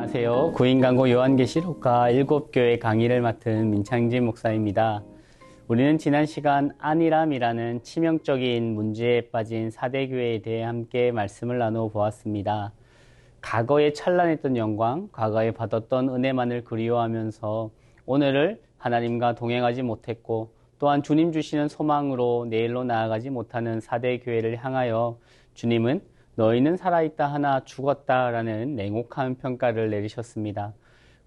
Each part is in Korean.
안녕하세요. 구인강고 요한계시록과 7교회 강의를 맡은 민창진 목사입니다. 우리는 지난 시간 안일함이라는 치명적인 문제에 빠진 사대교회에 대해 함께 말씀을 나누어 보았습니다. 과거에 찬란했던 영광, 과거에 받았던 은혜만을 그리워하면서 오늘을 하나님과 동행하지 못했고 또한 주님 주시는 소망으로 내일로 나아가지 못하는 사대교회를 향하여 주님은 너희는 살아있다 하나 죽었다라는 냉혹한 평가를 내리셨습니다.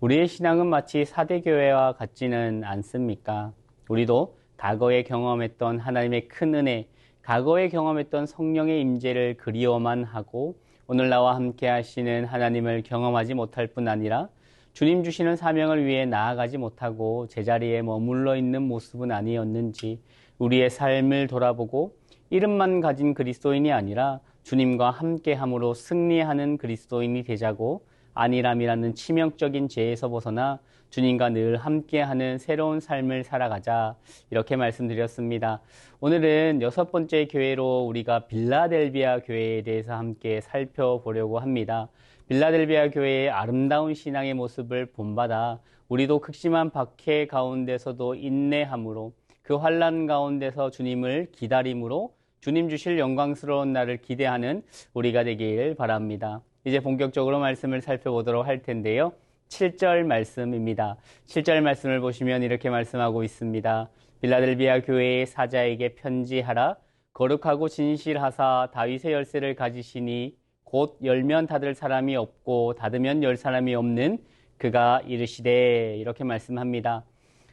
우리의 신앙은 마치 사대교회와 같지는 않습니까? 우리도 과거에 경험했던 하나님의 큰 은혜, 과거에 경험했던 성령의 임재를 그리워만 하고 오늘 나와 함께 하시는 하나님을 경험하지 못할 뿐 아니라 주님 주시는 사명을 위해 나아가지 못하고 제자리에 머물러 있는 모습은 아니었는지 우리의 삶을 돌아보고 이름만 가진 그리스도인이 아니라 주님과 함께함으로 승리하는 그리스도인이 되자고 안일함이라는 치명적인 죄에서 벗어나 주님과 늘 함께하는 새로운 삶을 살아가자 이렇게 말씀드렸습니다. 오늘은 6번째 교회로 우리가 빌라델비아 교회에 대해서 함께 살펴보려고 합니다. 빌라델비아 교회의 아름다운 신앙의 모습을 본받아 우리도 극심한 박해 가운데서도 인내함으로 그 환난 가운데서 주님을 기다림으로 주님 주실 영광스러운 날을 기대하는 우리가 되길 바랍니다. 이제 본격적으로 말씀을 살펴보도록 할 텐데요. 7절 말씀입니다. 7절 말씀을 보시면 이렇게 말씀하고 있습니다. 빌라델비아 교회의 사자에게 편지하라. 거룩하고 진실하사 다윗의 열쇠를 가지시니 곧 열면 닫을 사람이 없고 닫으면 열 사람이 없는 그가 이르시되 이렇게 말씀합니다.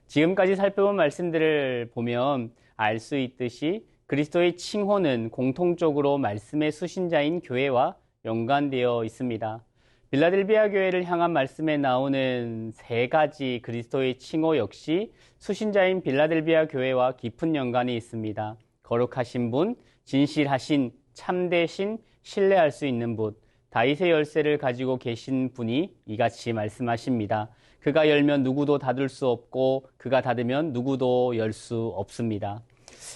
지금까지 살펴본 말씀들을 보면 알 수 있듯이 그리스도의 칭호는 공통적으로 말씀의 수신자인 교회와 연관되어 있습니다. 빌라델비아 교회를 향한 말씀에 나오는 3가지 그리스도의 칭호 역시 수신자인 빌라델비아 교회와 깊은 연관이 있습니다. 거룩하신 분, 진실하신, 참되신, 신뢰할 수 있는 분, 다윗의 열쇠를 가지고 계신 분이 이같이 말씀하십니다. 그가 열면 누구도 닫을 수 없고 그가 닫으면 누구도 열 수 없습니다.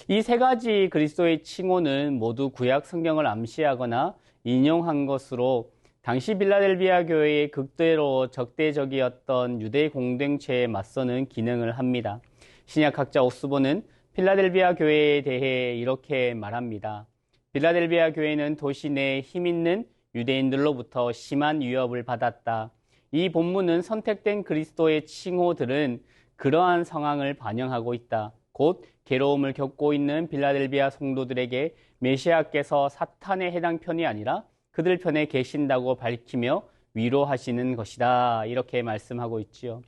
이 3가지 그리스도의 칭호는 모두 구약 성경을 암시하거나 인용한 것으로 당시 빌라델비아 교회의 극대로 적대적이었던 유대 공동체에 맞서는 기능을 합니다. 신약학자 오스본은 필라델비아 교회에 대해 이렇게 말합니다. 빌라델비아 교회는 도시 내에 힘있는 유대인들로부터 심한 위협을 받았다. 이 본문은 선택된 그리스도의 칭호들은 그러한 상황을 반영하고 있다. 곧 괴로움을 겪고 있는 빌라델비아 성도들에게 메시아께서 사탄에 해당 편이 아니라 그들 편에 계신다고 밝히며 위로하시는 것이다. 이렇게 말씀하고 있지요.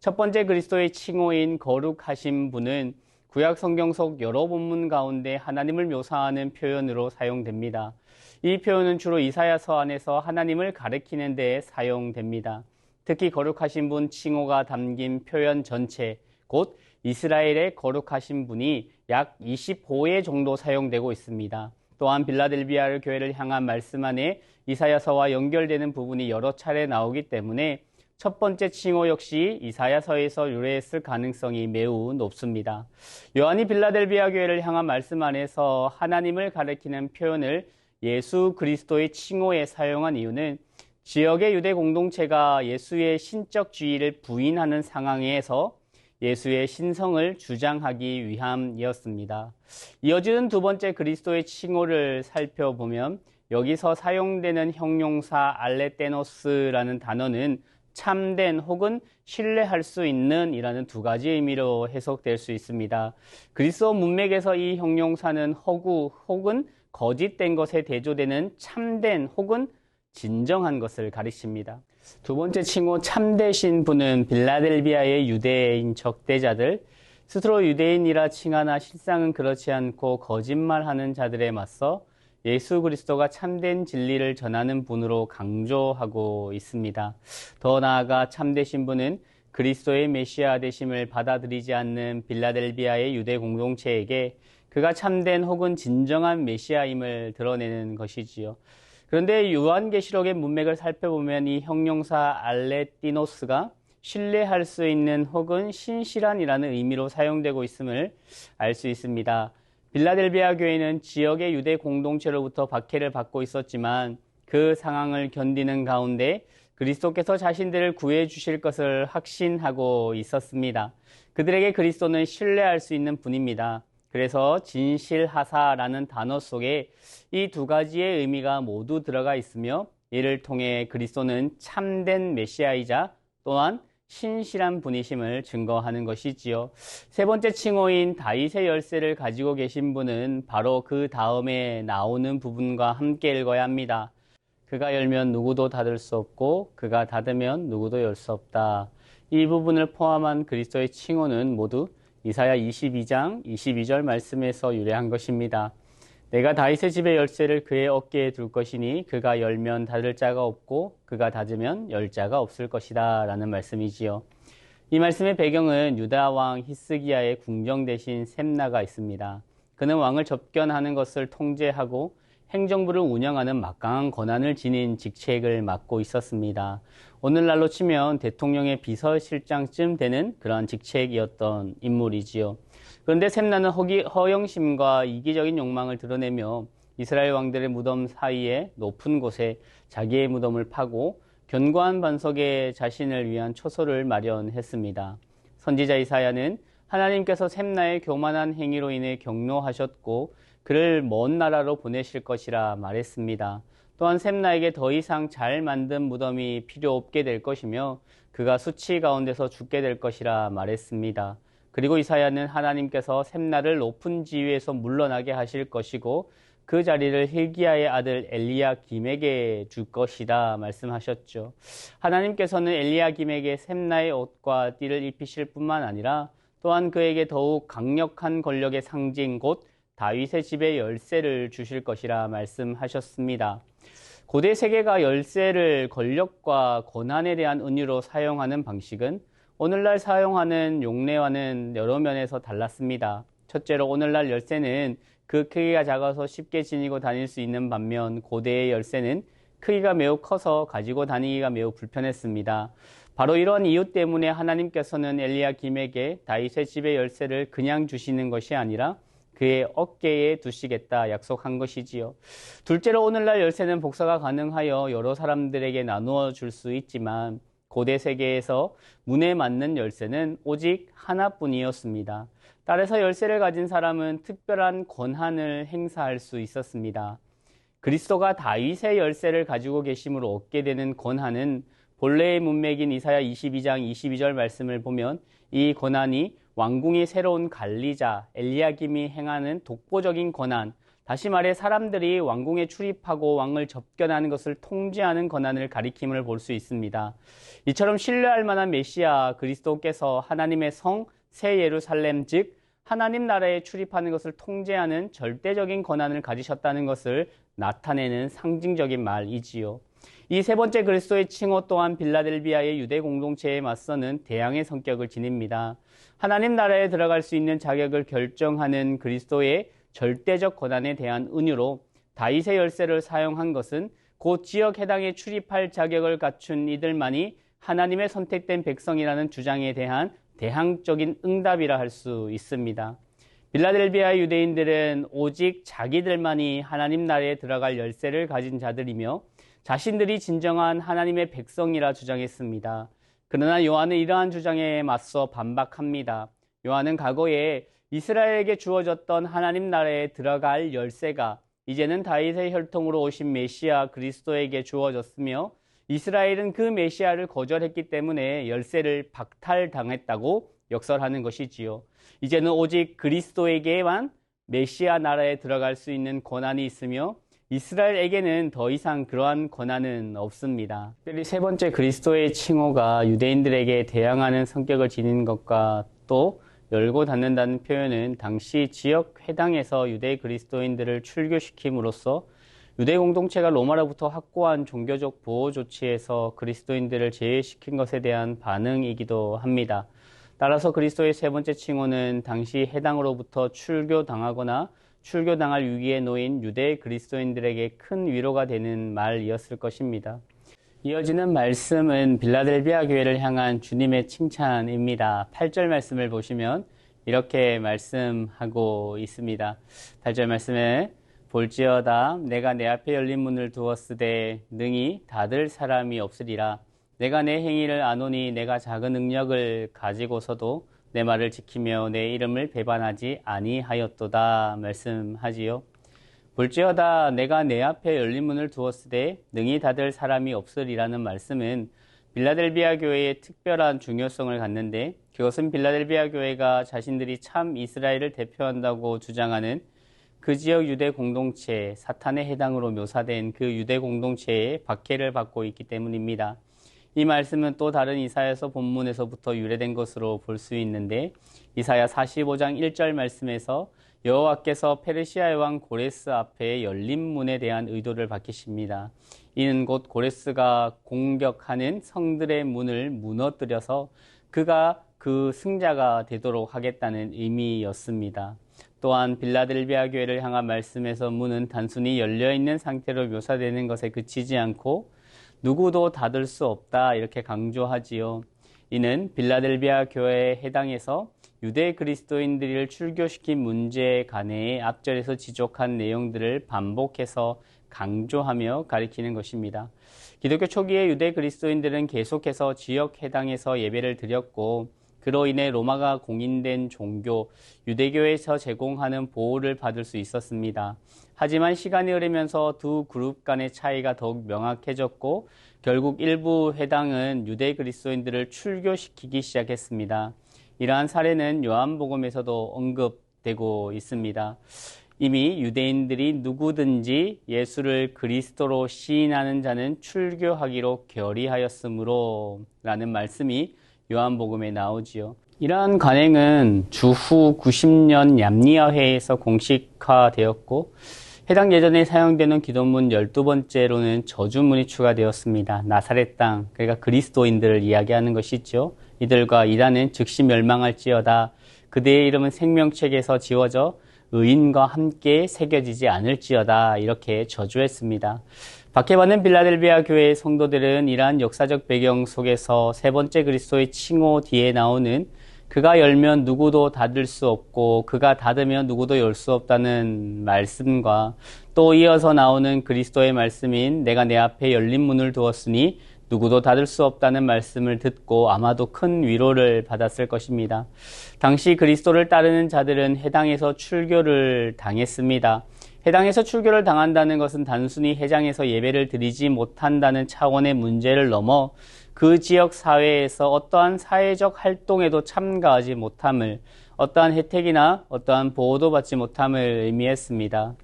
첫 번째 그리스도의 칭호인 거룩하신 분은 구약 성경 속 여러 본문 가운데 하나님을 묘사하는 표현으로 사용됩니다. 이 표현은 주로 이사야서 안에서 하나님을 가리키는 데에 사용됩니다. 특히 거룩하신 분 칭호가 담긴 표현 전체, 곧 이스라엘의 거룩하신 분이 약 25회 정도 사용되고 있습니다. 또한 빌라델비아 교회를 향한 말씀 안에 이사야서와 연결되는 부분이 여러 차례 나오기 때문에 첫 번째 칭호 역시 이사야서에서 유래했을 가능성이 매우 높습니다. 요한이 빌라델비아 교회를 향한 말씀 안에서 하나님을 가리키는 표현을 예수 그리스도의 칭호에 사용한 이유는 지역의 유대 공동체가 예수의 신적 지위를 부인하는 상황에서 예수의 신성을 주장하기 위함이었습니다. 이어지는 두 번째 그리스도의 칭호를 살펴보면 여기서 사용되는 형용사 알레테노스라는 단어는 참된 혹은 신뢰할 수 있는 이라는 2가지 의미로 해석될 수 있습니다. 그리스도 문맥에서 이 형용사는 허구 혹은 거짓된 것에 대조되는 참된 혹은 진정한 것을 가리킵니다. 두 번째 칭호 참되신 분은 빌라델비아의 유대인 적대자들, 스스로 유대인이라 칭하나 실상은 그렇지 않고 거짓말하는 자들에 맞서 예수 그리스도가 참된 진리를 전하는 분으로 강조하고 있습니다. 더 나아가 참되신 분은 그리스도의 메시아 되심을 받아들이지 않는 빌라델비아의 유대 공동체에게 그가 참된 혹은 진정한 메시아임을 드러내는 것이지요. 그런데 요한계시록의 문맥을 살펴보면 이 형용사 알레티노스가 신뢰할 수 있는 혹은 신실한이라는 의미로 사용되고 있음을 알 수 있습니다. 빌라델비아 교회는 지역의 유대 공동체로부터 박해를 받고 있었지만 그 상황을 견디는 가운데 그리스도께서 자신들을 구해 주실 것을 확신하고 있었습니다. 그들에게 그리스도는 신뢰할 수 있는 분입니다. 그래서 진실하사라는 단어 속에 이 두 가지의 의미가 모두 들어가 있으며 이를 통해 그리스도는 참된 메시아이자 또한 신실한 분이심을 증거하는 것이지요. 세 번째 칭호인 다윗의 열쇠를 가지고 계신 분은 바로 그 다음에 나오는 부분과 함께 읽어야 합니다. 그가 열면 누구도 닫을 수 없고 그가 닫으면 누구도 열 수 없다. 이 부분을 포함한 그리스도의 칭호는 모두 이사야 22장 22절 말씀에서 유래한 것입니다. 내가 다윗의 집의 열쇠를 그의 어깨에 둘 것이니 그가 열면 닫을 자가 없고 그가 닫으면 열 자가 없을 것이다 라는 말씀이지요. 이 말씀의 배경은 유다 왕 히스기야의 궁정 대신 셈나가 있습니다. 그는 왕을 접견하는 것을 통제하고 행정부를 운영하는 막강한 권한을 지닌 직책을 맡고 있었습니다. 오늘날로 치면 대통령의 비서실장쯤 되는 그러한 직책이었던 인물이지요. 그런데 셈나는 허영심과 이기적인 욕망을 드러내며 이스라엘 왕들의 무덤 사이에 높은 곳에 자기의 무덤을 파고 견고한 반석에 자신을 위한 초소를 마련했습니다. 선지자 이사야는 하나님께서 셈나의 교만한 행위로 인해 경노하셨고 그를 먼 나라로 보내실 것이라 말했습니다. 또한 셈나에게 더 이상 잘 만든 무덤이 필요 없게 될 것이며 그가 수치 가운데서 죽게 될 것이라 말했습니다. 그리고 이사야는 하나님께서 셈나를 높은 지위에서 물러나게 하실 것이고 그 자리를 hil기야의 아들 엘리야김에게 줄 것이다 말씀하셨죠. 하나님께서는 엘리야김에게 셈나의 옷과 띠를 입히실 뿐만 아니라 또한 그에게 더욱 강력한 권력의 상징 곧 다윗의 집의 열쇠를 주실 것이라 말씀하셨습니다. 고대 세계가 열쇠를 권력과 권한에 대한 은유로 사용하는 방식은 오늘날 사용하는 용례와는 여러 면에서 달랐습니다. 첫째로 오늘날 열쇠는 그 크기가 작아서 쉽게 지니고 다닐 수 있는 반면 고대의 열쇠는 크기가 매우 커서 가지고 다니기가 매우 불편했습니다. 바로 이런 이유 때문에 하나님께서는 엘리야김에게 다윗의 집의 열쇠를 그냥 주시는 것이 아니라 그의 어깨에 두시겠다 약속한 것이지요. 둘째로 오늘날 열쇠는 복사가 가능하여 여러 사람들에게 나누어 줄 수 있지만 고대 세계에서 문에 맞는 열쇠는 오직 하나뿐이었습니다. 따라서 열쇠를 가진 사람은 특별한 권한을 행사할 수 있었습니다. 그리스도가 다윗의 열쇠를 가지고 계심으로 얻게 되는 권한은 본래의 문맥인 이사야 22장 22절 말씀을 보면 이 권한이 왕궁의 새로운 관리자 엘리야김이 행하는 독보적인 권한, 다시 말해 사람들이 왕궁에 출입하고 왕을 접견하는 것을 통제하는 권한을 가리킴을 볼 수 있습니다. 이처럼 신뢰할 만한 메시아 그리스도께서 하나님의 성 새 예루살렘 즉 하나님 나라에 출입하는 것을 통제하는 절대적인 권한을 가지셨다는 것을 나타내는 상징적인 말이지요. 이 세 번째 그리스도의 칭호 또한 빌라델비아의 유대 공동체에 맞서는 대항의 성격을 지닙니다. 하나님 나라에 들어갈 수 있는 자격을 결정하는 그리스도의 절대적 권한에 대한 은유로 다윗의 열쇠를 사용한 것은 곧 지역 해당에 출입할 자격을 갖춘 이들만이 하나님의 선택된 백성이라는 주장에 대한 대항적인 응답이라 할 수 있습니다. 빌라델비아 유대인들은 오직 자기들만이 하나님 나라에 들어갈 열쇠를 가진 자들이며 자신들이 진정한 하나님의 백성이라 주장했습니다. 그러나 요한은 이러한 주장에 맞서 반박합니다. 요한은 과거에 이스라엘에게 주어졌던 하나님 나라에 들어갈 열쇠가 이제는 다윗의 혈통으로 오신 메시아 그리스도에게 주어졌으며 이스라엘은 그 메시아를 거절했기 때문에 열쇠를 박탈당했다고 역설하는 것이지요. 이제는 오직 그리스도에게만 메시아 나라에 들어갈 수 있는 권한이 있으며 이스라엘에게는 더 이상 그러한 권한은 없습니다. 특별히 세 번째 그리스도의 칭호가 유대인들에게 대항하는 성격을 지닌 것과 또 열고 닫는다는 표현은 당시 지역 회당에서 유대 그리스도인들을 출교시킴으로써 유대 공동체가 로마로부터 확고한 종교적 보호 조치에서 그리스도인들을 제외시킨 것에 대한 반응이기도 합니다. 따라서 그리스도의 세 번째 칭호는 당시 해당으로부터 출교당하거나 출교당할 위기에 놓인 유대 그리스도인들에게 큰 위로가 되는 말이었을 것입니다. 이어지는 말씀은 빌라델비아 교회를 향한 주님의 칭찬입니다. 8절 말씀을 보시면 이렇게 말씀하고 있습니다. 8절 말씀에 볼지어다 내가 내 앞에 열린 문을 두었으되 능히 닫을 사람이 없으리라. 내가 내 행위를 아노니 내가 작은 능력을 가지고서도 내 말을 지키며 내 이름을 배반하지 아니하였도다 말씀하지요. 볼지어다 내가 내 앞에 열린 문을 두었으되 능히 닫을 사람이 없으리라는 말씀은 빌라델비아 교회의 특별한 중요성을 갖는데, 그것은 빌라델비아 교회가 자신들이 참 이스라엘을 대표한다고 주장하는 그 지역 유대 공동체, 사탄의 해당으로 묘사된 그 유대 공동체의 박해를 받고 있기 때문입니다. 이 말씀은 또 다른 이사야서 본문에서부터 유래된 것으로 볼 수 있는데, 이사야 45장 1절 말씀에서 여호와께서 페르시아의 왕 고레스 앞에 열린 문에 대한 의도를 밝히십니다. 이는 곧 고레스가 공격하는 성들의 문을 무너뜨려서 그가 그 승자가 되도록 하겠다는 의미였습니다. 또한 빌라델비아 교회를 향한 말씀에서 문은 단순히 열려있는 상태로 묘사되는 것에 그치지 않고 누구도 닫을 수 없다 이렇게 강조하지요. 이는 빌라델비아 교회에 해당해서 유대 그리스도인들을 출교시킨 문제에 관해 앞절에서 지적한 내용들을 반복해서 강조하며 가리키는 것입니다. 기독교 초기의 유대 그리스도인들은 계속해서 지역 해당에서 예배를 드렸고, 그로 인해 로마가 공인된 종교, 유대교에서 제공하는 보호를 받을 수 있었습니다. 하지만 시간이 흐르면서 두 그룹 간의 차이가 더욱 명확해졌고, 결국 일부 회당은 유대 그리스도인들을 출교시키기 시작했습니다. 이러한 사례는 요한복음에서도 언급되고 있습니다. 이미 유대인들이 누구든지 예수를 그리스도로 시인하는 자는 출교하기로 결의하였으므로 라는 말씀이 요한복음에 나오지요. 이러한 관행은 주후 90년 얌니아회에서 공식화되었고, 해당 예전에 사용되는 기도문 12번째로는 저주문이 추가되었습니다. 나사렛 땅, 그러니까 그리스도인들을 이야기하는 것이죠. 이들과 이단은 즉시 멸망할지어다. 그대의 이름은 생명책에서 지워져 의인과 함께 새겨지지 않을지어다. 이렇게 저주했습니다. 박해받는 빌라델비아 교회의 성도들은 이러한 역사적 배경 속에서 세 번째 그리스도의 칭호 뒤에 나오는 그가 열면 누구도 닫을 수 없고 그가 닫으면 누구도 열 수 없다는 말씀과 또 이어서 나오는 그리스도의 말씀인 내가 내 앞에 열린 문을 두었으니 누구도 닫을 수 없다는 말씀을 듣고 아마도 큰 위로를 받았을 것입니다. 당시 그리스도를 따르는 자들은 해당에서 출교를 당했습니다. 해당에서 출교를 당한다는 것은 단순히 해당에서 예배를 드리지 못한다는 차원의 문제를 넘어 그 지역 사회에서 어떠한 사회적 활동에도 참가하지 못함을, 어떠한 혜택이나 어떠한 보호도 받지 못함을 의미했습니다.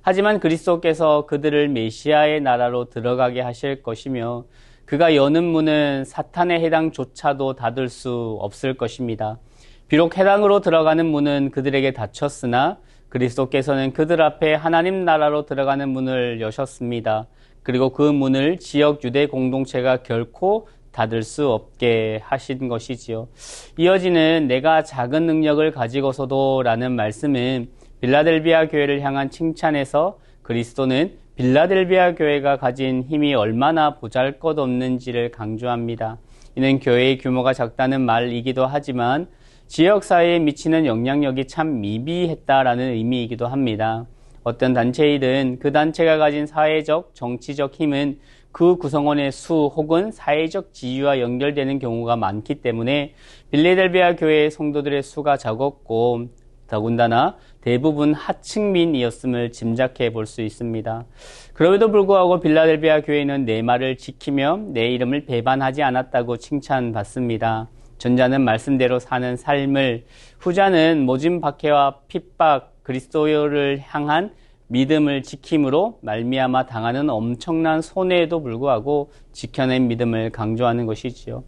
하지만 그리스도께서 그들을 메시아의 나라로 들어가게 하실 것이며 그가 여는 문은 사탄의 해당조차도 닫을 수 없을 것입니다. 비록 해당으로 들어가는 문은 그들에게 닫혔으나 그리스도께서는 그들 앞에 하나님 나라로 들어가는 문을 여셨습니다. 그리고 그 문을 지역 유대 공동체가 결코 닫을 수 없게 하신 것이지요. 이어지는 내가 작은 능력을 가지고서도 라는 말씀은 빌라델비아 교회를 향한 칭찬에서 그리스도는 빌라델비아 교회가 가진 힘이 얼마나 보잘것없는지를 강조합니다. 이는 교회의 규모가 작다는 말이기도 하지만 지역사회에 미치는 영향력이 참 미비했다라는 의미이기도 합니다. 어떤 단체이든 그 단체가 가진 사회적, 정치적 힘은 그 구성원의 수 혹은 사회적 지위와 연결되는 경우가 많기 때문에 빌라델비아 교회의 성도들의 수가 적었고 더군다나 대부분 하층민이었음을 짐작해 볼 수 있습니다. 그럼에도 불구하고 빌라델비아 교회는 내 말을 지키며 내 이름을 배반하지 않았다고 칭찬받습니다. 전자는 말씀대로 사는 삶을, 후자는 모진 박해와 핍박, 그리스도를 향한 믿음을 지킴으로 말미암아 당하는 엄청난 손해에도 불구하고 지켜낸 믿음을 강조하는 것이지요.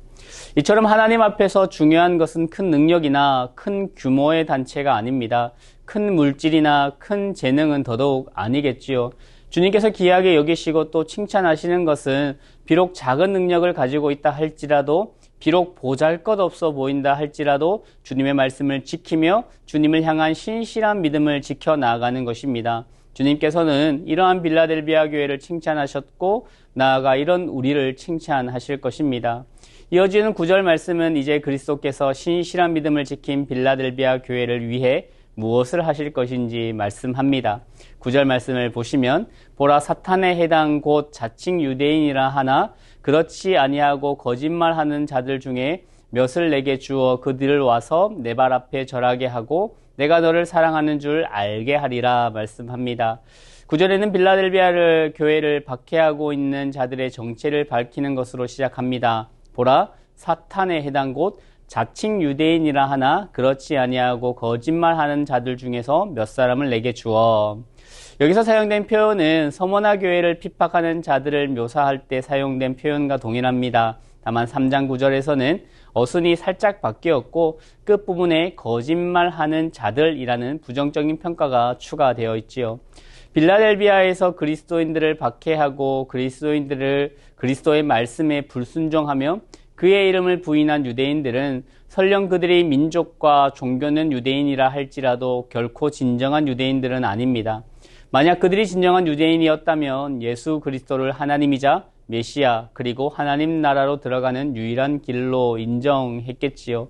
이처럼 하나님 앞에서 중요한 것은 큰 능력이나 큰 규모의 단체가 아닙니다. 큰 물질이나 큰 재능은 더더욱 아니겠지요. 주님께서 귀하게 여기시고 또 칭찬하시는 것은 비록 작은 능력을 가지고 있다 할지라도, 비록 보잘것없어 보인다 할지라도 주님의 말씀을 지키며 주님을 향한 신실한 믿음을 지켜나가는 것입니다. 주님께서는 이러한 빌라델비아 교회를 칭찬하셨고 나아가 이런 우리를 칭찬하실 것입니다. 이어지는 9절 말씀은 이제 그리스도께서 신실한 믿음을 지킨 빌라델비아 교회를 위해 무엇을 하실 것인지 말씀합니다. 9절 말씀을 보시면 보라 사탄의 해당 곧 자칭 유대인이라 하나 그렇지 아니하고 거짓말하는 자들 중에 몇을 내게 주어 그들을 와서 내 발 앞에 절하게 하고 내가 너를 사랑하는 줄 알게 하리라 말씀합니다. 9절에는 빌라델비아 교회를 박해하고 있는 자들의 정체를 밝히는 것으로 시작합니다. 보라, 사탄의 해당 곧 자칭 유대인이라 하나 그렇지 아니하고 거짓말하는 자들 중에서 몇 사람을 내게 주어. 여기서 사용된 표현은 서머나 교회를 핍박하는 자들을 묘사할 때 사용된 표현과 동일합니다. 다만 3장 9절에서는 어순이 살짝 바뀌었고 끝부분에 거짓말하는 자들이라는 부정적인 평가가 추가되어 있지요. 빌라델비아에서 그리스도인들을 박해하고 그리스도의 말씀에 불순종하며 그의 이름을 부인한 유대인들은 설령 그들의 민족과 종교는 유대인이라 할지라도 결코 진정한 유대인들은 아닙니다. 만약 그들이 진정한 유대인이었다면 예수 그리스도를 하나님이자 메시아 그리고 하나님 나라로 들어가는 유일한 길로 인정했겠지요.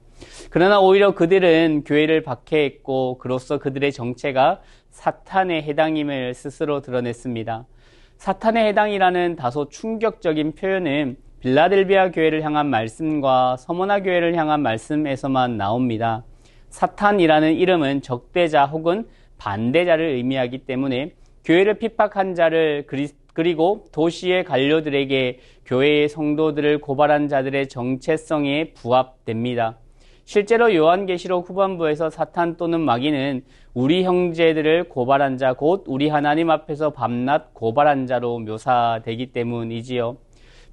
그러나 오히려 그들은 교회를 박해했고 그로써 그들의 정체가 사탄에 해당임을 스스로 드러냈습니다. 사탄에 해당이라는 다소 충격적인 표현은 빌라델비아 교회를 향한 말씀과 서머나 교회를 향한 말씀에서만 나옵니다. 사탄이라는 이름은 적대자 혹은 반대자를 의미하기 때문에 교회를 핍박한 자를 그리고 도시의 관료들에게 교회의 성도들을 고발한 자들의 정체성에 부합됩니다. 실제로 요한계시록 후반부에서 사탄 또는 마귀는 우리 형제들을 고발한 자, 곧 우리 하나님 앞에서 밤낮 고발한 자로 묘사되기 때문이지요.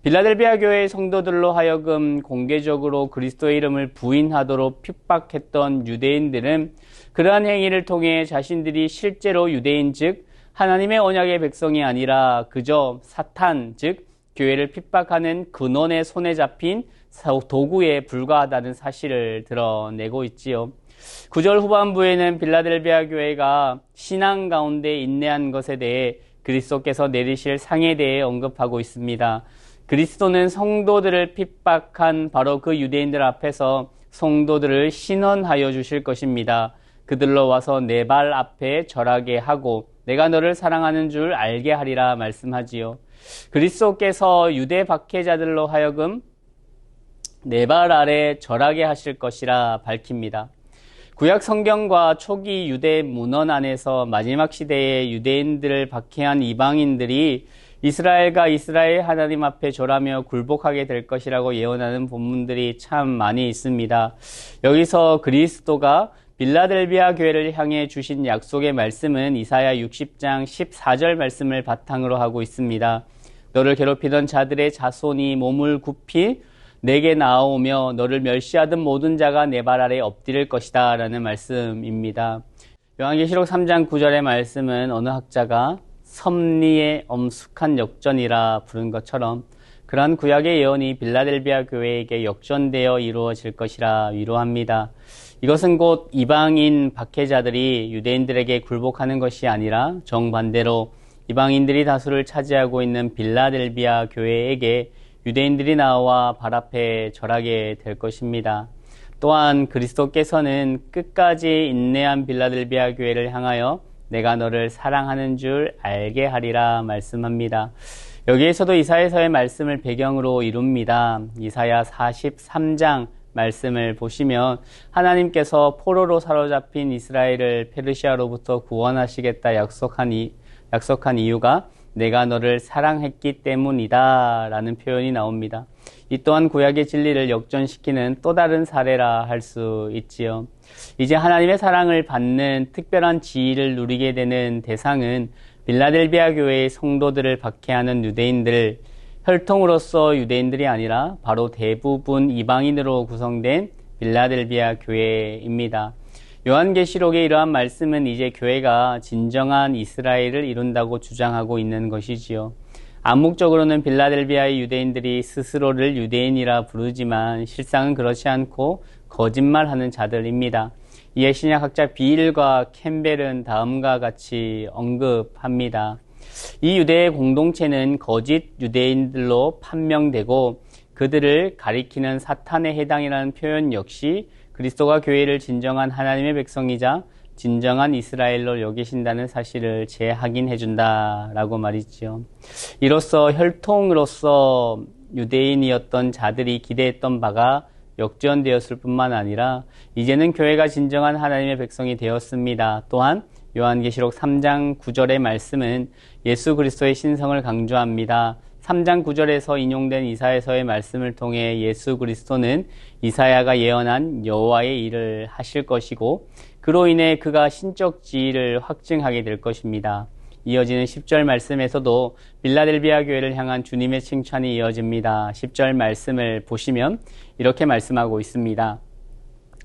빌라델비아 교회의 성도들로 하여금 공개적으로 그리스도의 이름을 부인하도록 핍박했던 유대인들은 그러한 행위를 통해 자신들이 실제로 유대인 즉 하나님의 언약의 백성이 아니라 그저 사탄 즉 교회를 핍박하는 근원의 손에 잡힌 도구에 불과하다는 사실을 드러내고 있지요. 9절 후반부에는 빌라델비아 교회가 신앙 가운데 인내한 것에 대해 그리스도께서 내리실 상에 대해 언급하고 있습니다. 그리스도는 성도들을 핍박한 바로 그 유대인들 앞에서 성도들을 신원하여 주실 것입니다. 그들로 와서 내 발 앞에 절하게 하고 내가 너를 사랑하는 줄 알게 하리라 말씀하지요. 그리스도께서 유대 박해자들로 하여금 내 발 아래 절하게 하실 것이라 밝힙니다. 구약 성경과 초기 유대 문헌 안에서 마지막 시대에 유대인들을 박해한 이방인들이 이스라엘과 이스라엘 하나님 앞에 절하며 굴복하게 될 것이라고 예언하는 본문들이 참 많이 있습니다. 여기서 그리스도가 빌라델비아 교회를 향해 주신 약속의 말씀은 이사야 60장 14절 말씀을 바탕으로 하고 있습니다. 너를 괴롭히던 자들의 자손이 몸을 굽히 내게 나아오며 너를 멸시하던 모든 자가 내 발 아래 엎드릴 것이다 라는 말씀입니다. 요한계시록 3장 9절의 말씀은 어느 학자가 섭리의 엄숙한 역전이라 부른 것처럼 그러한 구약의 예언이 빌라델비아 교회에게 역전되어 이루어질 것이라 위로합니다. 이것은 곧 이방인 박해자들이 유대인들에게 굴복하는 것이 아니라 정반대로 이방인들이 다수를 차지하고 있는 빌라델비아 교회에게 유대인들이 나와 발 앞에 절하게 될 것입니다. 또한 그리스도께서는 끝까지 인내한 빌라델비아 교회를 향하여 내가 너를 사랑하는 줄 알게 하리라 말씀합니다. 여기에서도 이사야서의 말씀을 배경으로 이룹니다. 이사야 43장 말씀을 보시면 하나님께서 포로로 사로잡힌 이스라엘을 페르시아로부터 구원하시겠다 약속한 이유가 내가 너를 사랑했기 때문이다 라는 표현이 나옵니다. 이 또한 구약의 진리를 역전시키는 또 다른 사례라 할 수 있지요. 이제 하나님의 사랑을 받는 특별한 지위를 누리게 되는 대상은 빌라델비아 교회의 성도들을 박해하는 유대인들, 혈통으로서 유대인들이 아니라 바로 대부분 이방인으로 구성된 빌라델비아 교회입니다. 요한계시록의 이러한 말씀은 이제 교회가 진정한 이스라엘을 이룬다고 주장하고 있는 것이지요. 암묵적으로는 빌라델비아의 유대인들이 스스로를 유대인이라 부르지만 실상은 그렇지 않고 거짓말하는 자들입니다. 이에 신약학자 빌과 캠벨은 다음과 같이 언급합니다. 이 유대의 공동체는 거짓 유대인들로 판명되고 그들을 가리키는 사탄의 해당이라는 표현 역시 그리스도가 교회를 진정한 하나님의 백성이자 진정한 이스라엘로 여기신다는 사실을 재확인해 준다라고 말이죠. 이로써 혈통으로서 유대인이었던 자들이 기대했던 바가 역전되었을 뿐만 아니라 이제는 교회가 진정한 하나님의 백성이 되었습니다. 또한 요한계시록 3장 9절의 말씀은 예수 그리스도의 신성을 강조합니다. 3장 9절에서 인용된 이사야서의 말씀을 통해 예수 그리스도는 이사야가 예언한 여호와의 일을 하실 것이고 그로 인해 그가 신적 지위를 확증하게 될 것입니다. 이어지는 10절 말씀에서도 빌라델비아 교회를 향한 주님의 칭찬이 이어집니다. 10절 말씀을 보시면 이렇게 말씀하고 있습니다.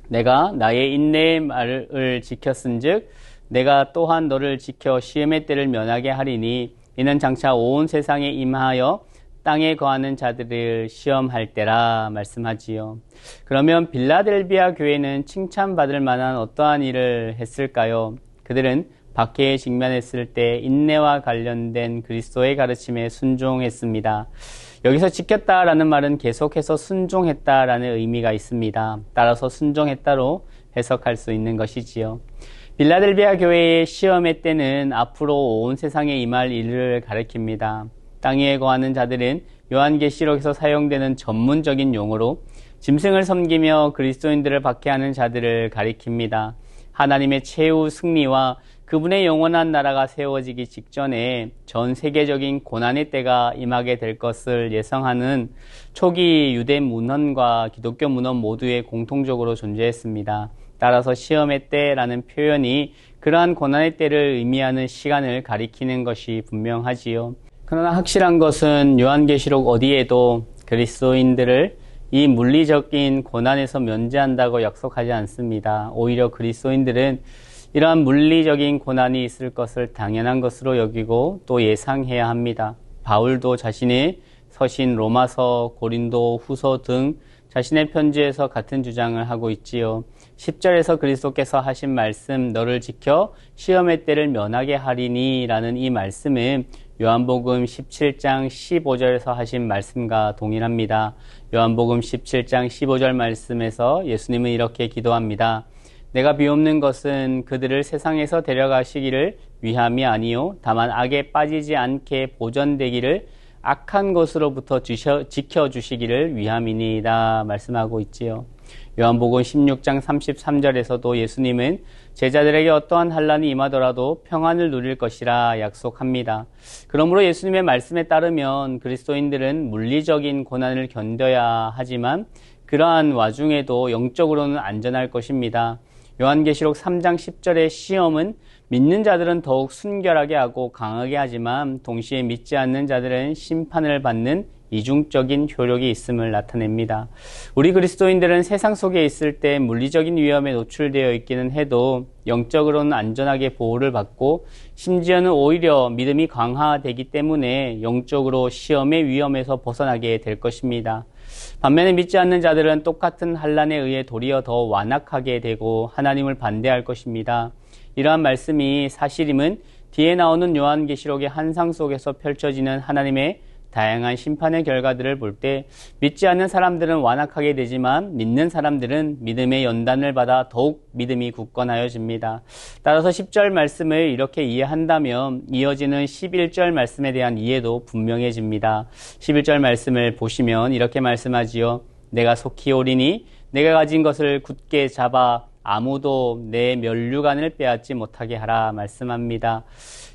내가 나의 인내의 말을 지켰은즉 내가 또한 너를 지켜 시험의 때를 면하게 하리니 이는 장차 온 세상에 임하여 땅에 거하는 자들을 시험할 때라 말씀하지요. 그러면 빌라델비아 교회는 칭찬받을 만한 어떠한 일을 했을까요? 그들은 박해에 직면했을 때 인내와 관련된 그리스도의 가르침에 순종했습니다. 여기서 지켰다라는 말은 계속해서 순종했다라는 의미가 있습니다. 따라서 순종했다로 해석할 수 있는 것이지요. 빌라델비아 교회의 시험의 때는 앞으로 온 세상에 임할 일을 가리킵니다. 땅 위에 거하는 자들은 요한계시록에서 사용되는 전문적인 용어로 짐승을 섬기며 그리스도인들을 박해하는 자들을 가리킵니다. 하나님의 최후 승리와 그분의 영원한 나라가 세워지기 직전에 전 세계적인 고난의 때가 임하게 될 것을 예상하는 초기 유대 문헌과 기독교 문헌 모두에 공통적으로 존재했습니다. 따라서 시험의 때라는 표현이 그러한 고난의 때를 의미하는 시간을 가리키는 것이 분명하지요. 그러나 확실한 것은 요한계시록 어디에도 그리스도인들을 이 물리적인 고난에서 면제한다고 약속하지 않습니다. 오히려 그리스도인들은 이러한 물리적인 고난이 있을 것을 당연한 것으로 여기고 또 예상해야 합니다. 바울도 자신의 서신 로마서, 고린도 후서 등 자신의 편지에서 같은 주장을 하고 있지요. 10절에서 그리스도께서 하신 말씀 너를 지켜 시험의 때를 면하게 하리니 라는 이 말씀은 요한복음 17장 15절에서 하신 말씀과 동일합니다. 요한복음 17장 15절 말씀에서 예수님은 이렇게 기도합니다. 내가 비옵는 것은 그들을 세상에서 데려가시기를 위함이 아니요 다만 악에 빠지지 않게 보전되기를 악한 것으로부터 지켜주시기를 위함이니이다 말씀하고 있지요. 요한복음 16장 33절에서도 예수님은 제자들에게 어떠한 환난이 임하더라도 평안을 누릴 것이라 약속합니다. 그러므로 예수님의 말씀에 따르면 그리스도인들은 물리적인 고난을 견뎌야 하지만 그러한 와중에도 영적으로는 안전할 것입니다. 요한계시록 3장 10절의 시험은 믿는 자들은 더욱 순결하게 하고 강하게 하지만 동시에 믿지 않는 자들은 심판을 받는 이중적인 효력이 있음을 나타냅니다. 우리 그리스도인들은 세상 속에 있을 때 물리적인 위험에 노출되어 있기는 해도 영적으로는 안전하게 보호를 받고 심지어는 오히려 믿음이 강화되기 때문에 영적으로 시험의 위험에서 벗어나게 될 것입니다. 반면에 믿지 않는 자들은 똑같은 환난에 의해 도리어 더 완악하게 되고 하나님을 반대할 것입니다. 이러한 말씀이 사실임은 뒤에 나오는 요한계시록의 환상 속에서 펼쳐지는 하나님의 다양한 심판의 결과들을 볼 때 믿지 않는 사람들은 완악하게 되지만 믿는 사람들은 믿음의 연단을 받아 더욱 믿음이 굳건하여집니다. 따라서 10절 말씀을 이렇게 이해한다면 이어지는 11절 말씀에 대한 이해도 분명해집니다. 11절 말씀을 보시면 이렇게 말씀하지요. 내가 속히 오리니 내가 가진 것을 굳게 잡아 아무도 내 면류관을 빼앗지 못하게 하라 말씀합니다.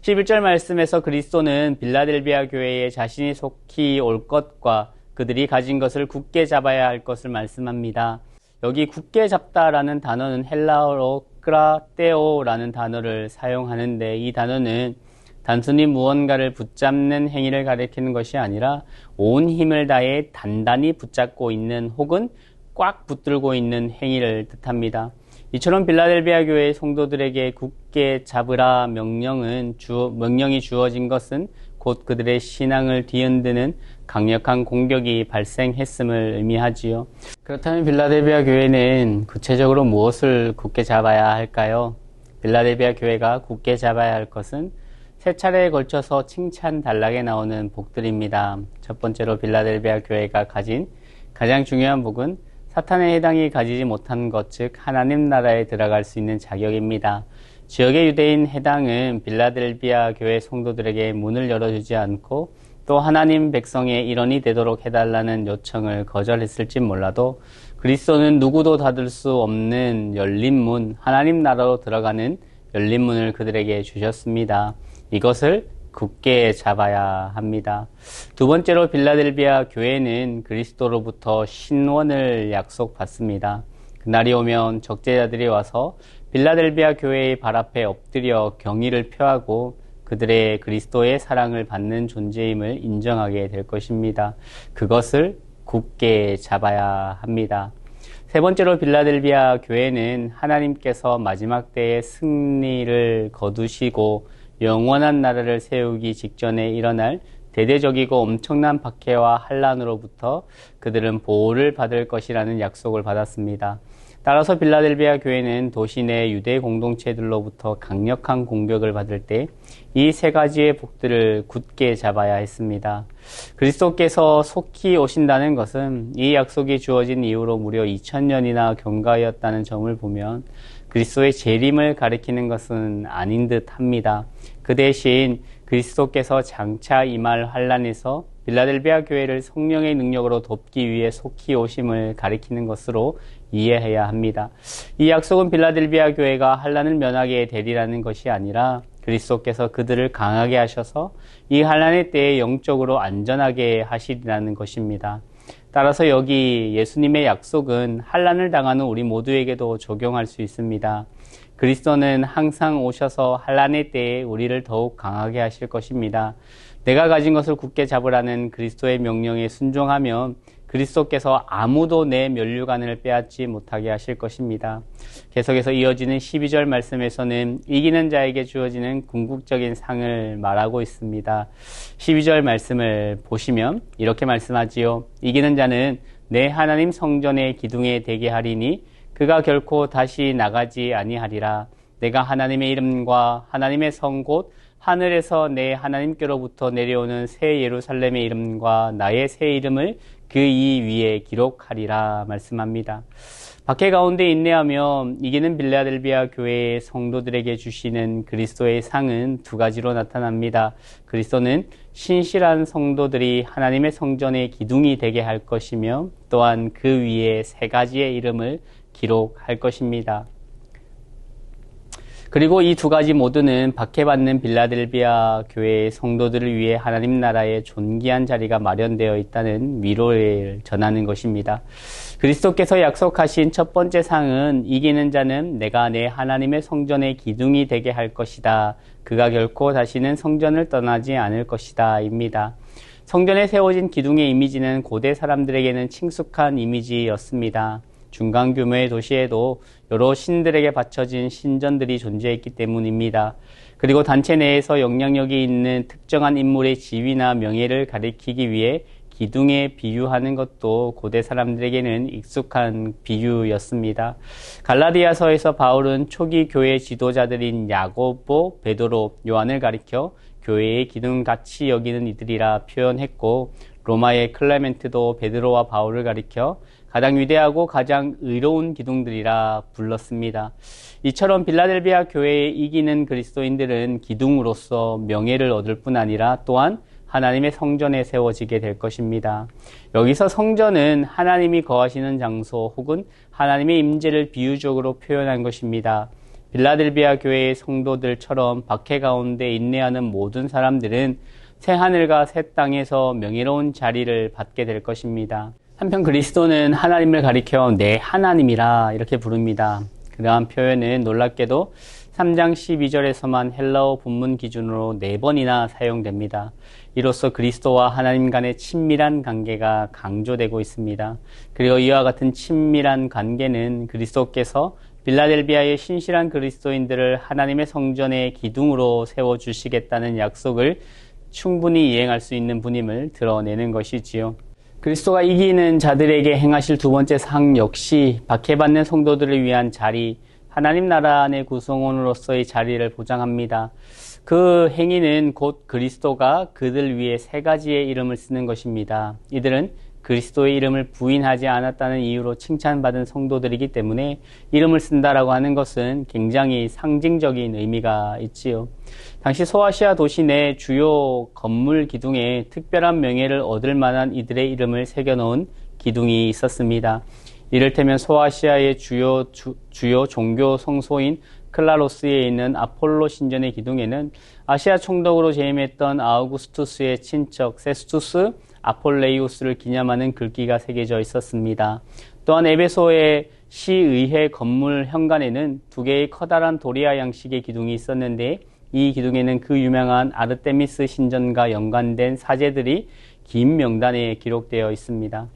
11절 말씀에서 그리스도는 빌라델비아 교회에 자신이 속히 올 것과 그들이 가진 것을 굳게 잡아야 할 것을 말씀합니다. 여기 굳게 잡다라는 단어는 헬라어로 크라테오라는 단어를 사용하는데 이 단어는 단순히 무언가를 붙잡는 행위를 가리키는 것이 아니라 온 힘을 다해 단단히 붙잡고 있는 혹은 꽉 붙들고 있는 행위를 뜻합니다. 이처럼 빌라델비아 교회의 성도들에게 굳게 잡으라 명령이 주어진 것은 곧 그들의 신앙을 뒤흔드는 강력한 공격이 발생했음을 의미하지요. 그렇다면 빌라델비아 교회는 구체적으로 무엇을 굳게 잡아야 할까요? 빌라델비아 교회가 굳게 잡아야 할 것은 세 차례에 걸쳐서 칭찬 단락에 나오는 복들입니다. 첫 번째로 빌라델비아 교회가 가진 가장 중요한 복은 사탄의 해당이 가지지 못한 것, 즉 하나님 나라에 들어갈 수 있는 자격입니다. 지역의 유대인 해당은 빌라델비아 교회 성도들에게 문을 열어주지 않고 또 하나님 백성의 일원이 되도록 해달라는 요청을 거절했을지 몰라도 그리스도는 누구도 닫을 수 없는 열린 문, 하나님 나라로 들어가는 열린 문을 그들에게 주셨습니다. 이것을 굳게 잡아야 합니다. 두 번째로 빌라델비아 교회는 그리스도로부터 신원을 약속받습니다. 그날이 오면 적재자들이 와서 빌라델비아 교회의 발 앞에 엎드려 경의를 표하고 그들의 그리스도의 사랑을 받는 존재임을 인정하게 될 것입니다. 그것을 굳게 잡아야 합니다. 세 번째로 빌라델비아 교회는 하나님께서 마지막 때의 승리를 거두시고 영원한 나라를 세우기 직전에 일어날 대대적이고 엄청난 박해와 환란으로부터 그들은 보호를 받을 것이라는 약속을 받았습니다. 따라서 빌라델비아 교회는 도시 내 유대 공동체들로부터 강력한 공격을 받을 때 이 세 가지의 복들을 굳게 잡아야 했습니다. 그리스도께서 속히 오신다는 것은 이 약속이 주어진 이후로 무려 2000년이나 경과하였다는 점을 보면 그리스도의 재림을 가리키는 것은 아닌 듯 합니다. 그 대신 그리스도께서 장차 임할 환란에서 빌라델비아 교회를 성령의 능력으로 돕기 위해 속히 오심을 가리키는 것으로 이해해야 합니다. 이 약속은 빌라델비아 교회가 환란을 면하게 되리라는 것이 아니라 그리스도께서 그들을 강하게 하셔서 이 환란의 때에 영적으로 안전하게 하시리라는 것입니다. 따라서 여기 예수님의 약속은 환란을 당하는 우리 모두에게도 적용할 수 있습니다. 그리스도는 항상 오셔서 환란의 때에 우리를 더욱 강하게 하실 것입니다. 내가 가진 것을 굳게 잡으라는 그리스도의 명령에 순종하면 그리스도께서 아무도 내 면류관을 빼앗지 못하게 하실 것입니다. 계속해서 이어지는 12절 말씀에서는 이기는 자에게 주어지는 궁극적인 상을 말하고 있습니다. 12절 말씀을 보시면 이렇게 말씀하지요. 이기는 자는 내 하나님 성전의 기둥에 대게 하리니 그가 결코 다시 나가지 아니하리라. 내가 하나님의 이름과 하나님의 성 곧 하늘에서 내 하나님께로부터 내려오는 새 예루살렘의 이름과 나의 새 이름을 그 이 위에 기록하리라 말씀합니다. 박해 가운데 인내하며 이기는 빌라델비아 교회의 성도들에게 주시는 그리스도의 상은 두 가지로 나타납니다. 그리스도는 신실한 성도들이 하나님의 성전의 기둥이 되게 할 것이며 또한 그 위에 세 가지의 이름을 기록할 것입니다. 그리고 이 두 가지 모두는 박해받는 빌라델비아 교회의 성도들을 위해 하나님 나라의 존귀한 자리가 마련되어 있다는 위로를 전하는 것입니다. 그리스도께서 약속하신 첫 번째 상은 이기는 자는 내가 내 하나님의 성전의 기둥이 되게 할 것이다. 그가 결코 다시는 성전을 떠나지 않을 것이다. 입니다. 성전에 세워진 기둥의 이미지는 고대 사람들에게는 친숙한 이미지였습니다. 중간 규모의 도시에도 여러 신들에게 바쳐진 신전들이 존재했기 때문입니다. 그리고 단체 내에서 영향력이 있는 특정한 인물의 지위나 명예를 가리키기 위해 기둥에 비유하는 것도 고대 사람들에게는 익숙한 비유였습니다. 갈라디아서에서 바울은 초기 교회 지도자들인 야고보, 베드로, 요한을 가리켜 교회의 기둥같이 여기는 이들이라 표현했고 로마의 클레멘트도 베드로와 바울을 가리켜 가장 위대하고 가장 의로운 기둥들이라 불렀습니다. 이처럼 빌라델비아 교회에 이기는 그리스도인들은 기둥으로서 명예를 얻을 뿐 아니라 또한 하나님의 성전에 세워지게 될 것입니다. 여기서 성전은 하나님이 거하시는 장소 혹은 하나님의 임재를 비유적으로 표현한 것입니다. 빌라델비아 교회의 성도들처럼 박해 가운데 인내하는 모든 사람들은 새 하늘과 새 땅에서 명예로운 자리를 받게 될 것입니다. 한편 그리스도는 하나님을 가리켜 내 하나님이라 이렇게 부릅니다. 그러한 표현은 놀랍게도 3장 12절에서만 헬라어 본문 기준으로 4번이나 사용됩니다. 이로써 그리스도와 하나님 간의 친밀한 관계가 강조되고 있습니다. 그리고 이와 같은 친밀한 관계는 그리스도께서 빌라델비아의 신실한 그리스도인들을 하나님의 성전의 기둥으로 세워주시겠다는 약속을 충분히 이행할 수 있는 분임을 드러내는 것이지요. 그리스도가 이기는 자들에게 행하실 두 번째 상 역시 박해받는 성도들을 위한 자리, 하나님 나라 안의 구성원으로서의 자리를 보장합니다. 그 행위는 곧 그리스도가 그들 위해 세 가지의 이름을 쓰는 것입니다. 이들은 그리스도의 이름을 부인하지 않았다는 이유로 칭찬받은 성도들이기 때문에 이름을 쓴다라고 하는 것은 굉장히 상징적인 의미가 있지요. 당시 소아시아 도시 내 주요 건물 기둥에 특별한 명예를 얻을 만한 이들의 이름을 새겨놓은 기둥이 있었습니다. 이를테면 소아시아의 주요 종교 성소인 클라로스에 있는 아폴로 신전의 기둥에는 아시아 총독으로 재임했던 아우구스투스의 친척 세스투스 아폴레이우스를 기념하는 글귀가 새겨져 있었습니다. 또한 에베소의 시의회 건물 현관에는 두 개의 커다란 도리아 양식의 기둥이 있었는데 이 기둥에는 그 유명한 아르테미스 신전과 연관된 사제들이 긴 명단에 기록되어 있습니다.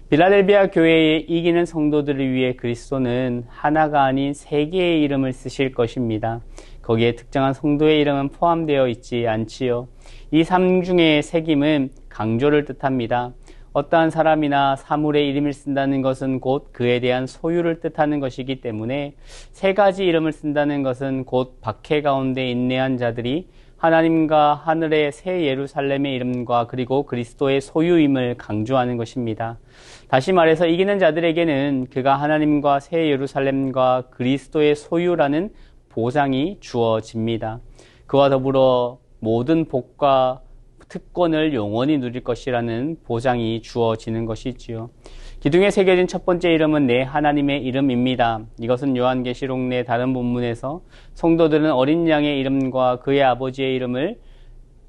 빌라델비아 교회에 이기는 성도들을 위해 그리스도는 하나가 아닌 세 개의 이름을 쓰실 것입니다. 거기에 특정한 성도의 이름은 포함되어 있지 않지요. 이 삼중의 새김은 강조를 뜻합니다. 어떠한 사람이나 사물의 이름을 쓴다는 것은 곧 그에 대한 소유를 뜻하는 것이기 때문에 세 가지 이름을 쓴다는 것은 곧 박해 가운데 인내한 자들이 하나님과 하늘의 새 예루살렘의 이름과 그리고 그리스도의 소유임을 강조하는 것입니다. 다시 말해서 이기는 자들에게는 그가 하나님과 새 예루살렘과 그리스도의 소유라는 보상이 주어집니다. 그와 더불어 모든 복과 특권을 영원히 누릴 것이라는 보장이 주어지는 것이지요. 기둥에 새겨진 첫 번째 이름은 내 하나님의 이름입니다. 이것은 요한계시록 내 다른 본문에서 성도들은 어린 양의 이름과 그의 아버지의 이름을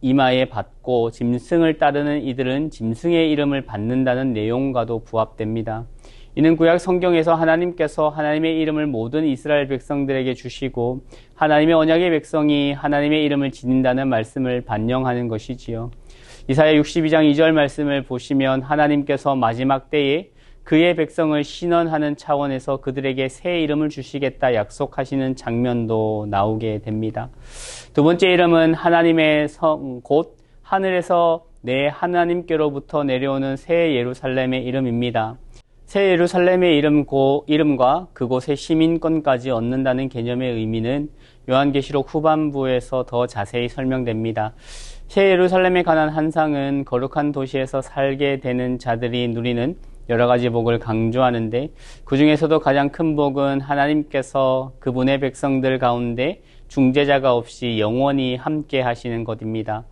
이마에 받고 짐승을 따르는 이들은 짐승의 이름을 받는다는 내용과도 부합됩니다. 이는 구약 성경에서 하나님께서 하나님의 이름을 모든 이스라엘 백성들에게 주시고 하나님의 언약의 백성이 하나님의 이름을 지닌다는 말씀을 반영하는 것이지요. 이사야 62장 2절 말씀을 보시면 하나님께서 마지막 때에 그의 백성을 신원하는 차원에서 그들에게 새 이름을 주시겠다 약속하시는 장면도 나오게 됩니다. 두 번째 이름은 하나님의 성, 곧 하늘에서 내 하나님께로부터 내려오는 새 예루살렘의 이름입니다. 새 예루살렘의 이름과 그곳의 시민권까지 얻는다는 개념의 의미는 요한계시록 후반부에서 더 자세히 설명됩니다. 새 예루살렘에 관한 한상은 거룩한 도시에서 살게 되는 자들이 누리는 여러 가지 복을 강조하는데 그 중에서도 가장 큰 복은 하나님께서 그분의 백성들 가운데 중재자가 없이 영원히 함께 하시는 것입니다.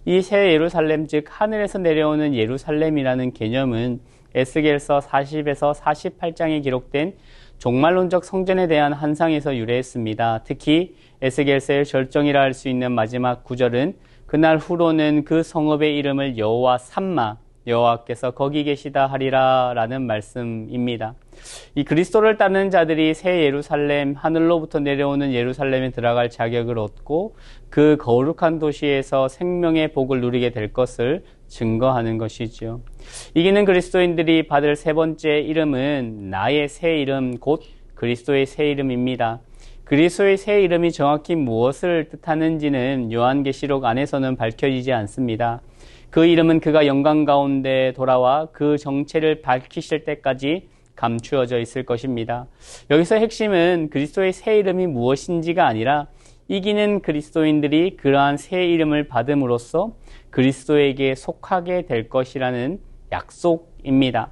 이 새 예루살렘 즉 하늘에서 내려오는 예루살렘이라는 개념은 에스겔서 40에서 48장에 기록된 종말론적 성전에 대한 환상에서 유래했습니다. 특히 에스겔서의 절정이라 할 수 있는 마지막 구절은 그날 후로는 그 성읍의 이름을 여호와 삼마 여호와께서 거기 계시다 하리라 라는 말씀입니다. 이 그리스도를 따르는 자들이 새 예루살렘 하늘로부터 내려오는 예루살렘에 들어갈 자격을 얻고 그 거룩한 도시에서 생명의 복을 누리게 될 것을 증거하는 것이죠. 이기는 그리스도인들이 받을 세 번째 이름은 나의 새 이름 곧 그리스도의 새 이름입니다. 그리스도의 새 이름이 정확히 무엇을 뜻하는지는 요한계시록 안에서는 밝혀지지 않습니다. 그 이름은 그가 영광 가운데 돌아와 그 정체를 밝히실 때까지 감추어져 있을 것입니다. 여기서 핵심은 그리스도의 새 이름이 무엇인지가 아니라 이기는 그리스도인들이 그러한 새 이름을 받음으로써 그리스도에게 속하게 될 것이라는 약속입니다.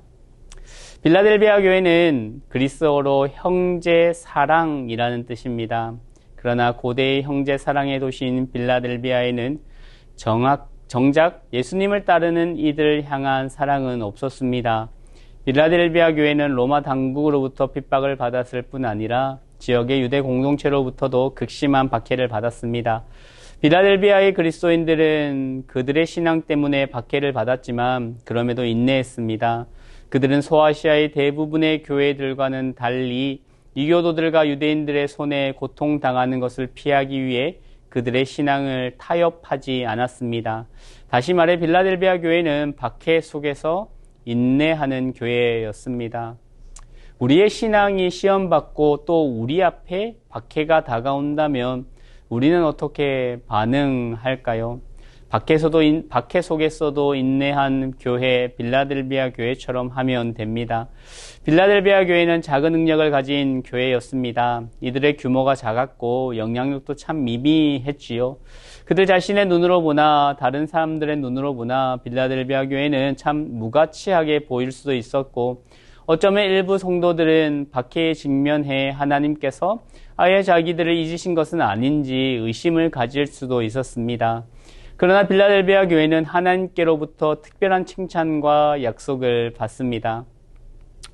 빌라델비아 교회는 그리스어로 형제 사랑이라는 뜻입니다. 그러나 고대의 형제 사랑의 도시인 빌라델비아에는 정작 예수님을 따르는 이들을 향한 사랑은 없었습니다. 빌라델비아 교회는 로마 당국으로부터 핍박을 받았을 뿐 아니라 지역의 유대 공동체로부터도 극심한 박해를 받았습니다. 빌라델비아의 그리스도인들은 그들의 신앙 때문에 박해를 받았지만 그럼에도 인내했습니다. 그들은 소아시아의 대부분의 교회들과는 달리 이교도들과 유대인들의 손에 고통당하는 것을 피하기 위해 그들의 신앙을 타협하지 않았습니다. 다시 말해 빌라델비아 교회는 박해 속에서 인내하는 교회였습니다. 우리의 신앙이 시험받고 또 우리 앞에 박해가 다가온다면 우리는 어떻게 반응할까요? 박해 속에서도 인내한 교회, 빌라델비아 교회처럼 하면 됩니다. 빌라델비아 교회는 작은 능력을 가진 교회였습니다. 이들의 규모가 작았고 영향력도 참 미미했지요. 그들 자신의 눈으로 보나 다른 사람들의 눈으로 보나 빌라델비아 교회는 참 무가치하게 보일 수도 있었고, 어쩌면 일부 성도들은 박해에 직면해 하나님께서 아예 자기들을 잊으신 것은 아닌지 의심을 가질 수도 있었습니다. 그러나 빌라델비아 교회는 하나님께로부터 특별한 칭찬과 약속을 받습니다.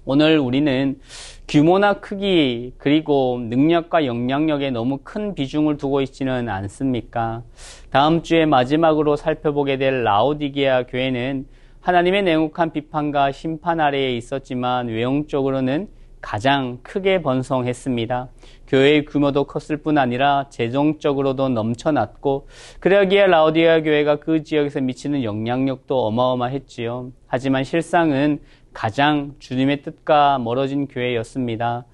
오늘 우리는 규모나 크기 그리고 능력과 영향력에 너무 큰 비중을 두고 있지는 않습니까? 다음 주에 마지막으로 살펴보게 될 라오디게아 교회는 하나님의 냉혹한 비판과 심판 아래에 있었지만 외형적으로는 가장 크게 번성했습니다. 교회의 규모도 컸을 뿐 아니라 재정적으로도 넘쳐났고, 그러기에 라오디게아 교회가 그 지역에서 미치는 영향력도 어마어마했지요. 하지만 실상은 가장 주님의 뜻과 멀어진 교회였습니다.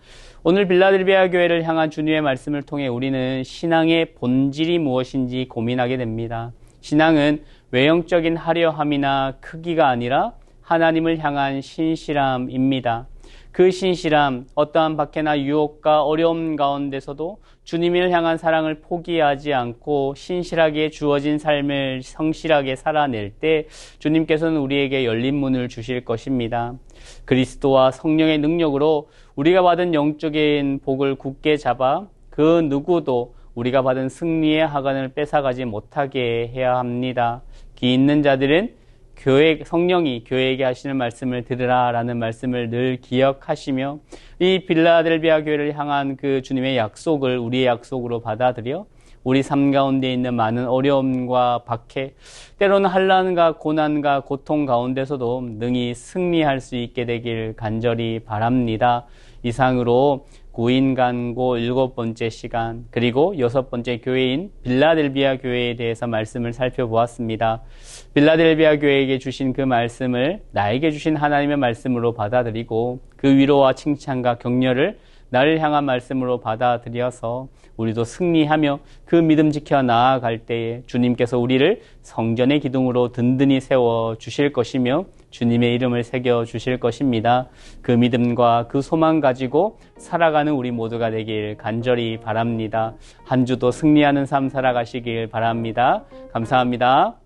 오늘 빌라델비아 교회를 향한 주님의 말씀을 통해 우리는 신앙의 본질이 무엇인지 고민하게 됩니다. 신앙은 외형적인 화려함이나 크기가 아니라 하나님을 향한 신실함입니다. 그 신실함, 어떠한 박해나 유혹과 어려움 가운데서도 주님을 향한 사랑을 포기하지 않고 신실하게 주어진 삶을 성실하게 살아낼 때 주님께서는 우리에게 열린 문을 주실 것입니다. 그리스도와 성령의 능력으로 우리가 받은 영적인 복을 굳게 잡아 그 누구도 우리가 받은 승리의 하관을 뺏어가지 못하게 해야 합니다. 귀 있는 자들은 성령이 교회에게 하시는 말씀을 들으라 라는 말씀을 늘 기억하시며 이 빌라델비아 교회를 향한 그 주님의 약속을 우리의 약속으로 받아들여 우리 삶 가운데 있는 많은 어려움과 박해, 때로는 환난과 고난과 고통 가운데서도 능히 승리할 수 있게 되길 간절히 바랍니다. 이상으로 구인간고 7번째 시간, 그리고 6번째 교회인 빌라델비아 교회에 대해서 말씀을 살펴보았습니다. 빌라델비아 교회에게 주신 그 말씀을 나에게 주신 하나님의 말씀으로 받아들이고 그 위로와 칭찬과 격려를 나를 향한 말씀으로 받아들여서 우리도 승리하며 그 믿음 지켜 나아갈 때에 주님께서 우리를 성전의 기둥으로 든든히 세워 주실 것이며 주님의 이름을 새겨 주실 것입니다. 그 믿음과 그 소망 가지고 살아가는 우리 모두가 되길 간절히 바랍니다. 한 주도 승리하는 삶 살아가시길 바랍니다. 감사합니다.